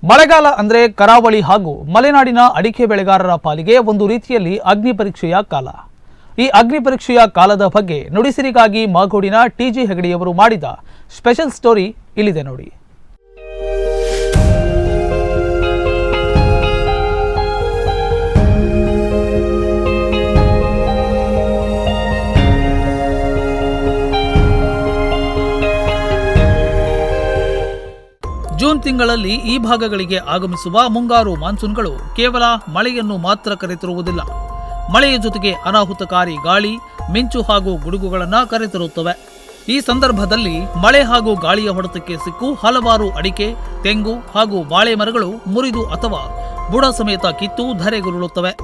ಮಳೆಗಾಲ ಅಂದ್ರೆ ಕರಾವಳಿ ಹಾಗೂ ಮಲೆನಾಡಿನ ಅಡಿಕೆ ಬೆಳೆಗಾರರ ಪಾಲಿಗೆ ಒಂದು ರೀತಿಯಲ್ಲಿ ಅಗ್ನಿ ಪರೀಕ್ಷೆಯ ಕಾಲ. ಈ ಅಗ್ನಿ ಪರೀಕ್ಷೆಯ ಕಾಲದ ಬಗ್ಗೆ ನುಡಿಸಿರಿಗಾಗಿ ಮಾಗೋಡಿನ ಟಿಜಿ ಹೆಗಡೆಯವರು ಮಾಡಿದ ಸ್ಪೆಷಲ್ ಸ್ಟೋರಿ ಇಲ್ಲಿದೆ ನೋಡಿ. ಜೂನ್ ತಿಂಗಳಲ್ಲಿ ಈ ಭಾಗಗಳಿಗೆ ಆಗಮಿಸುವ ಮುಂಗಾರು ಮಾನ್ಸೂನ್ಗಳು ಕೇವಲ ಮಳೆಯನ್ನು ಮಾತ್ರ ಕರೆತರುವುದಿಲ್ಲ. ಮಳೆಯ ಜೊತೆಗೆ ಅನಾಹುತಕಾರಿ ಗಾಳಿ, ಮಿಂಚು ಹಾಗೂ ಗುಡುಗುಗಳನ್ನು ಕರೆತರುತ್ತವೆ. ಈ ಸಂದರ್ಭದಲ್ಲಿ ಮಳೆ ಹಾಗೂ ಗಾಳಿಯ ಹೊಡೆತಕ್ಕೆ ಸಿಕ್ಕು ಹಲವಾರು ಅಡಿಕೆ, ತೆಂಗು ಹಾಗೂ ಬಾಳೆ ಮರಗಳು ಮುರಿದು ಅಥವಾ ಬುಡ ಸಮೇತ ಕಿತ್ತು ಧರೆಗುರುಳುತ್ತವೆ.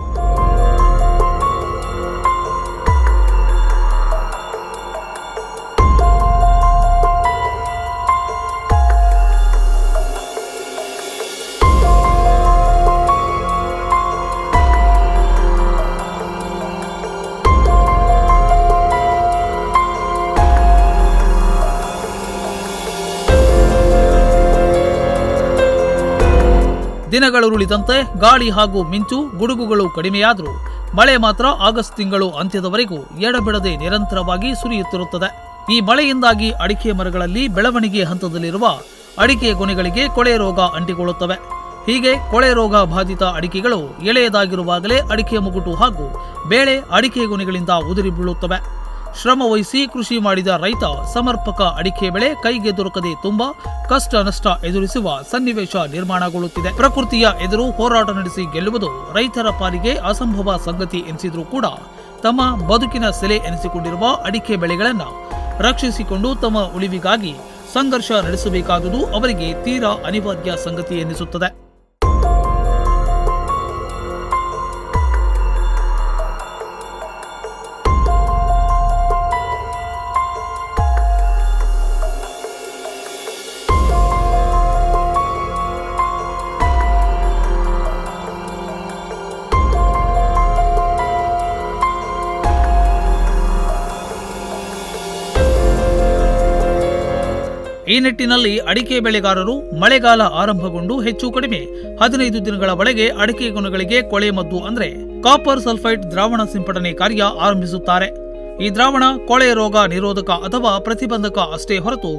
ದಿನಗಳುರುಳಿದಂತೆ ಗಾಳಿ ಹಾಗೂ ಮಿಂಚು ಗುಡುಗುಗಳು ಕಡಿಮೆಯಾದರೂ ಮಳೆ ಮಾತ್ರ ಆಗಸ್ಟ್ ತಿಂಗಳು ಅಂತ್ಯದವರೆಗೂ ಎಡಬಿಡದೆ ನಿರಂತರವಾಗಿ ಸುರಿಯುತ್ತಿರುತ್ತದೆ. ಈ ಮಳೆಯಿಂದಾಗಿ ಅಡಿಕೆ ಮರಗಳಲ್ಲಿ ಬೆಳವಣಿಗೆ ಹಂತದಲ್ಲಿರುವ ಅಡಿಕೆ ಗೊನೆಗಳಿಗೆ ಕೊಳೆ ರೋಗ ಅಂಟಿಕೊಳ್ಳುತ್ತವೆ. ಹೀಗೆ ಕೊಳೆ ರೋಗ ಬಾಧಿತ ಅಡಿಕೆಗಳು ಎಳೆಯದಾಗಿರುವಾಗಲೇ ಅಡಿಕೆ ಮುಗುಟು ಹಾಗೂ ಬೇಳೆ ಅಡಿಕೆ ಗೊನೆಗಳಿಂದ ಉದುರಿ ಬೀಳುತ್ತವೆ. ಶ್ರಮ ವಹಿಸಿ ಕೃಷಿ ಮಾಡಿದ ರೈತ ಸಮರ್ಪಕ ಅಡಿಕೆ ಬೆಳೆ ಕೈಗೆ ದೊರಕದೆ ತುಂಬಾ ಕಷ್ಟ ನಷ್ಟ ಎದುರಿಸುವ ಸನ್ನಿವೇಶ ನಿರ್ಮಾಣಗೊಳ್ಳುತ್ತಿದೆ. ಪ್ರಕೃತಿಯ ಎದುರು ಹೋರಾಟ ನಡೆಸಿ ಗೆಲ್ಲುವುದು ರೈತರ ಪಾಲಿಗೆ ಅಸಂಭವ ಸಂಗತಿ ಎನಿಸಿದ್ರೂ ಕೂಡ ತಮ್ಮ ಬದುಕಿನ ಸೆಲೆ ಎನಿಸಿಕೊಂಡಿರುವ ಅಡಿಕೆ ಬೆಳೆಗಳನ್ನು ರಕ್ಷಿಸಿಕೊಂಡು ತಮ್ಮ ಉಳಿವಿಗಾಗಿ ಸಂಘರ್ಷ ನಡೆಸಬೇಕಾದುದು ಅವರಿಗೆ ತೀರಾ ಅನಿವಾರ್ಯ ಸಂಗತಿ ಎನಿಸುತ್ತದೆ. ಈ ನಿಟ್ಟಿನಲ್ಲಿ ಅಡಿಕೆ ಬೆಳೆಗಾರರು ಮಳೆಗಾಲ ಆರಂಭಗೊಂಡು ಹೆಚ್ಚು ಕಡಿಮೆ 15 ದಿನಗಳ ಒಳಗೆ ಅಡಿಕೆ ಗೊನೆಗಳಿಗೆ ಕೊಳೆ ಮದ್ದು ಅಂದ್ರೆ ಕಾಪರ್ ಸಲ್ಫೈಡ್ ದ್ರಾವಣ ಸಿಂಪಡಣೆ ಕಾರ್ಯ ಆರಂಭಿಸುತ್ತಾರೆ. ಈ ದ್ರಾವಣ ಕೊಳೆ ರೋಗ ನಿರೋಧಕ ಅಥವಾ ಪ್ರತಿಬಂಧಕ ಅಷ್ಟೇ ಹೊರತು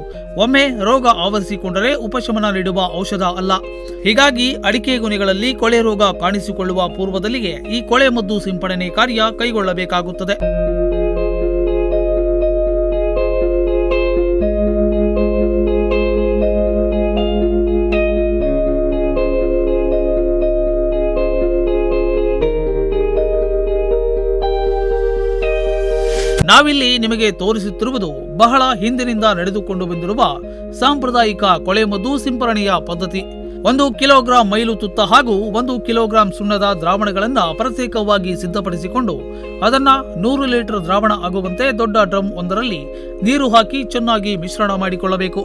ಒಮ್ಮೆ ರೋಗ ಆವರಿಸಿಕೊಂಡರೆ ಉಪಶಮನ ನೀಡುವ ಔಷಧ ಅಲ್ಲ. ಹೀಗಾಗಿ ಅಡಿಕೆ ಗೊನೆಗಳಲ್ಲಿ ಕೊಳೆ ರೋಗ ಕಾಣಿಸಿಕೊಳ್ಳುವ ಪೂರ್ವದಲ್ಲಿಯೇ ಈ ಕೊಳೆ ಮದ್ದು ಸಿಂಪಡಣೆ ಕಾರ್ಯ ಕೈಗೊಳ್ಳಬೇಕಾಗುತ್ತದೆ. ನಾವಿಲ್ಲಿ ನಿಮಗೆ ತೋರಿಸುತ್ತಿರುವುದು ಬಹಳ ಹಿಂದಿನಿಂದ ನಡೆದುಕೊಂಡು ಬಂದಿರುವ ಸಾಂಪ್ರದಾಯಿಕ ಕೊಳೆಮದ್ದು ಸಿಂಪರಣೆಯ ಪದ್ಧತಿ. 1 ಕಿಲೋಗ್ರಾಂ ಮೈಲು ತುತ್ತ ಹಾಗೂ 1 ಕಿಲೋಗ್ರಾಂ ಸುಣ್ಣದ ದ್ರಾವಣಗಳನ್ನು ಪ್ರತ್ಯೇಕವಾಗಿ ಸಿದ್ಧಪಡಿಸಿಕೊಂಡು ಅದನ್ನ 100 ಲೀಟರ್ ದ್ರಾವಣ ಆಗುವಂತೆ ದೊಡ್ಡ ಡ್ರಮ್ ಒಂದರಲ್ಲಿ ನೀರು ಹಾಕಿ ಚೆನ್ನಾಗಿ ಮಿಶ್ರಣ ಮಾಡಿಕೊಳ್ಳಬೇಕು.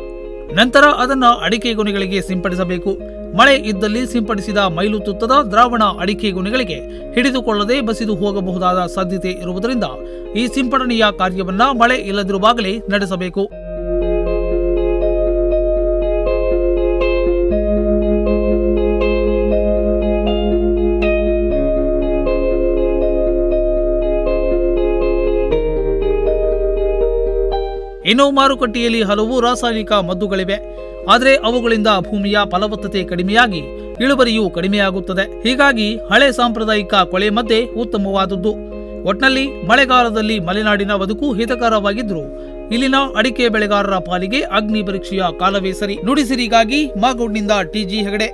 ನಂತರ ಅದನ್ನ ಅಡಿಕೆ ಗೊನೆಗಳಿಗೆ ಸಿಂಪಡಿಸಬೇಕು. ಮಳೆ ಇದ್ದಲ್ಲಿ ಸಿಂಪಡಿಸಿದ ಮೈಲು ತುತ್ತದ ದ್ರಾವಣ ಅಡಿಕೆ ಗೊನೆಗಳಿಗೆ ಹಿಡಿದುಕೊಳ್ಳದೆ ಬಸಿದು ಹೋಗಬಹುದಾದ ಸಾಧ್ಯತೆ ಇರುವುದರಿಂದ ಈ ಸಿಂಪಡಣೆಯ ಕಾರ್ಯವನ್ನ ಮಳೆ ಇಲ್ಲದಿರುವಾಗಲೇ ನಡೆಸಬೇಕು. ಇನ್ನು ಮಾರುಕಟ್ಟೆಯಲ್ಲಿ ಹಲವು ರಾಸಾಯನಿಕ ಮದ್ದುಗಳಿವೆ. ಆದರೆ ಅವುಗಳಿಂದ ಭೂಮಿಯ ಫಲವತ್ತತೆ ಕಡಿಮೆಯಾಗಿ ಇಳುವರಿಯೂ ಕಡಿಮೆಯಾಗುತ್ತದೆ. ಹೀಗಾಗಿ ಹಳೆ ಸಾಂಪ್ರದಾಯಿಕ ಕೊಳೆ ಮದ್ದೇ ಉತ್ತಮವಾದದ್ದು. ಒಟ್ನಲ್ಲಿ ಮಳೆಗಾಲದಲ್ಲಿ ಮಲೆನಾಡಿನ ಬದುಕು ಹಿತಕರವಾಗಿದ್ದರೂ ಇಲ್ಲಿನ ಅಡಿಕೆ ಬೆಳೆಗಾರರ ಪಾಲಿಗೆ ಅಗ್ನಿ ಪರೀಕ್ಷೆಯ ಕಾಲವೇ ಸರಿ. ನುಡಿಸಿರಿಗಾಗಿ ಮಾಗೋಡ್ನಿಂದ ಟಿಜಿ ಹೆಗಡೆ.